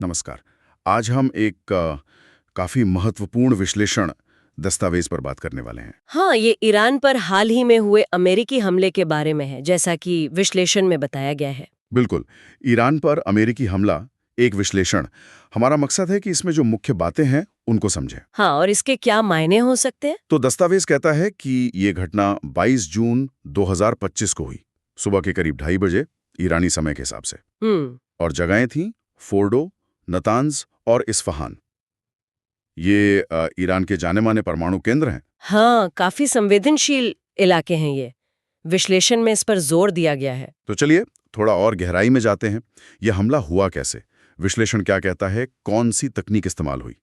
नमस्कार। आज हम एक काफी महत्वपूर्ण विश्लेषण दस्तावेज पर बात करने वाले हैं। हाँ, ये ईरान पर हाल ही में हुए अमेरिकी हमले के बारे में है, जैसा कि विश्लेषण में बताया गया है। बिल्कुल, ईरान पर अमेरिकी हमला एक विश्लेषण। हमारा मकसद है कि इसमें जो मुख्य बातें हैं उनको समझें। हाँ, और इसके क्या मायने हो सकते हैं? तो दस्तावेज कहता है कि ये घटना 22 जून 2025 को हुई, सुबह के करीब 2:30 बजे ईरानी समय के हिसाब से। और जगहें थीं फोर्डो, नतांज और इस्फहान। ये ईरान के जाने माने परमाणु केंद्र हैं। हाँ, काफी संवेदनशील इलाके हैं ये। विश्लेषण में इस पर जोर दिया गया है। तो चलिए थोड़ा और गहराई में जाते हैं। यह हमला हुआ कैसे, विश्लेषण क्या कहता है, कौन सी तकनीक इस्तेमाल हुई?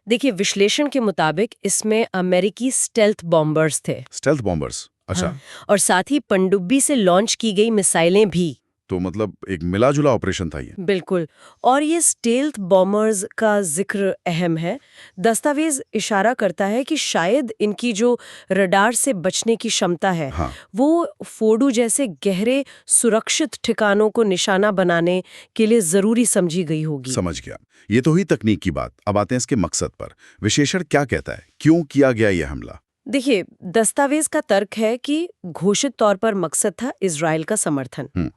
देखिए, विश्लेषण के मुताबिक इसमें अमेरिकी स्टेल्थ बॉम्बर्स थे। स्टेल्थ बॉम्बर्स, अच्छा। हाँ, और साथ ही पनडुब्बी से लॉन्च की गई मिसाइलें भी। तो मतलब एक मिला जुला ऑपरेशन था ये। बिल्कुल। और ये स्टेल्थ बॉम्बर्स का जिक्र अहम है। दस्तावेज इशारा करता है कि शायद इनकी जो रडार से बचने की क्षमता है, हाँ। वो फोर्डो जैसे गहरे सुरक्षित ठिकानों को निशाना बनाने के लिए जरूरी समझी गई होगी। समझ गया। ये तो हुई तकनीक की बात। अब आते हैं इसके मकसद पर। विश्लेषण क्या कहता है, क्यों किया गया यह हमला? देखिए, दस्तावेज का तर्क है कि घोषित तौर पर मकसद था इजराइल का समर्थन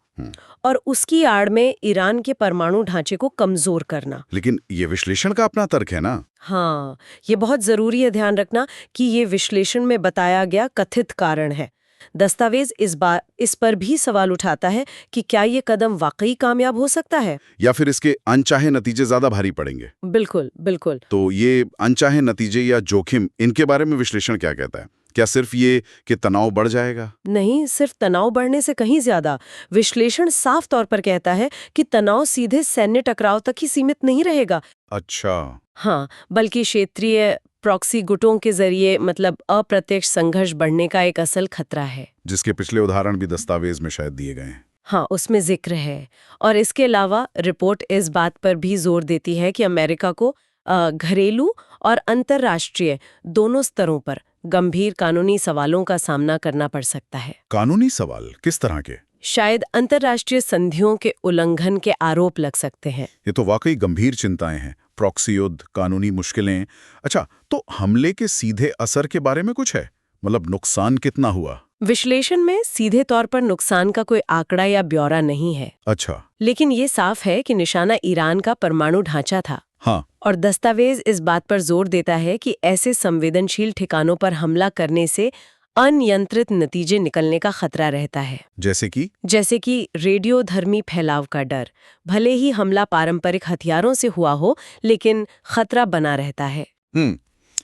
और उसकी आड़ में ईरान के परमाणु ढांचे को कमजोर करना। लेकिन ये विश्लेषण का अपना तर्क है ना। हाँ, ये बहुत जरूरी है ध्यान रखना कि ये विश्लेषण में बताया गया कथित कारण है। दस्तावेज इस पर भी सवाल उठाता है कि क्या ये कदम वाकई कामयाब हो सकता है या फिर इसके अनचाहे नतीजे ज्यादा भारी पड़ेंगे। बिल्कुल बिल्कुल। तो ये अनचाहे नतीजे या जोखिम, इनके बारे में विश्लेषण क्या कहता है? क्या सिर्फ ये कि तनाव बढ़ जाएगा? नहीं, सिर्फ तनाव बढ़ने से कहीं ज्यादा। विश्लेषण साफ तौर पर कहता है कि तनाव सीधे सैन्य टकराव तक ही सीमित नहीं रहेगा। अच्छा। हाँ, बल्कि क्षेत्रीय प्रॉक्सी गुटों के जरिए मतलब अप्रत्यक्ष संघर्ष बढ़ने का एक असल खतरा है, जिसके पिछले उदाहरण भी दस्तावेज में शायद दिए गए हैं। हाँ, उसमें जिक्र है। और इसके अलावा रिपोर्ट इस बात पर भी जोर देती है कि अमेरिका को घरेलू और अंतर्राष्ट्रीय दोनों स्तरों पर गंभीर कानूनी सवालों का सामना करना पड़ सकता है। कानूनी सवाल किस तरह के? शायद अंतर्राष्ट्रीय संधियों के उल्लंघन के आरोप लग सकते हैं। ये तो वाकई गंभीर चिंताएं हैं। प्रॉक्सी युद्ध, कानूनी मुश्किलें। अच्छा, तो हमले के सीधे असर के बारे में कुछ है? मतलब नुकसान कितना हुआ? विश्लेषण में सीधे तौर पर नुकसान का कोई आंकड़ा या ब्यौरा नहीं है। अच्छा। लेकिन ये साफ है कि निशाना ईरान का परमाणु ढांचा था। हाँ। और दस्तावेज इस बात पर जोर देता है कि ऐसे संवेदनशील ठिकानों पर हमला करने से अनियंत्रित नतीजे निकलने का खतरा रहता है। जैसे कि रेडियोधर्मी फैलाव का डर। भले ही हमला पारंपरिक हथियारों से हुआ हो, लेकिन खतरा बना रहता है।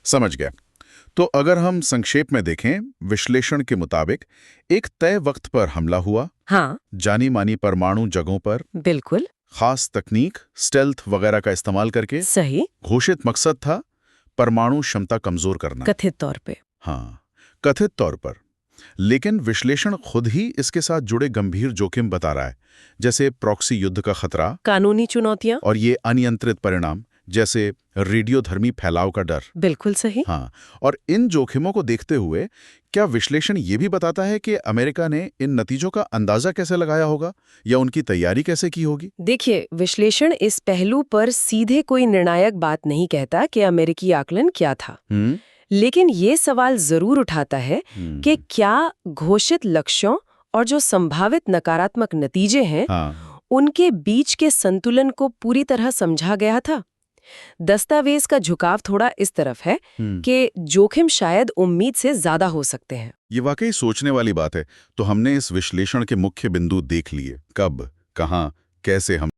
समझ गया। तो अगर हम संक्षेप में देखें, विश्लेषण के मुताबिक एक तय वक्त पर हमला हुआ। हाँ, जानी मानी परमाणु जगहों पर। बिल्कुल खास तकनीक, स्टेल्थ वगैरह का इस्तेमाल करके। सही। घोषित मकसद था परमाणु क्षमता कमजोर करना। कथित तौर पे। हाँ, कथित तौर पर। लेकिन विश्लेषण खुद ही इसके साथ जुड़े गंभीर जोखिम बता रहा है, जैसे प्रॉक्सी युद्ध का खतरा, कानूनी चुनौतियां और ये अनियंत्रित परिणाम, जैसे रेडियोधर्मी फैलाव का डर। बिल्कुल सही। हाँ, और इन जोखिमों को देखते हुए क्या विश्लेषण ये भी बताता है कि अमेरिका ने इन नतीजों का अंदाजा कैसे लगाया होगा या उनकी तैयारी कैसे की होगी? देखिए, विश्लेषण इस पहलू पर सीधे कोई निर्णायक बात नहीं कहता कि अमेरिकी आकलन क्या था। लेकिन ये सवाल जरूर उठाता है कि क्या घोषित लक्ष्यों और जो संभावित नकारात्मक नतीजे हैं, उनके बीच के संतुलन को पूरी तरह समझा गया था। दस्तावेज का झुकाव थोड़ा इस तरफ है कि जोखिम शायद उम्मीद से ज्यादा हो सकते हैं। ये वाकई सोचने वाली बात है। तो हमने इस विश्लेषण के मुख्य बिंदु देख लिए। कब, कहां, कैसे हम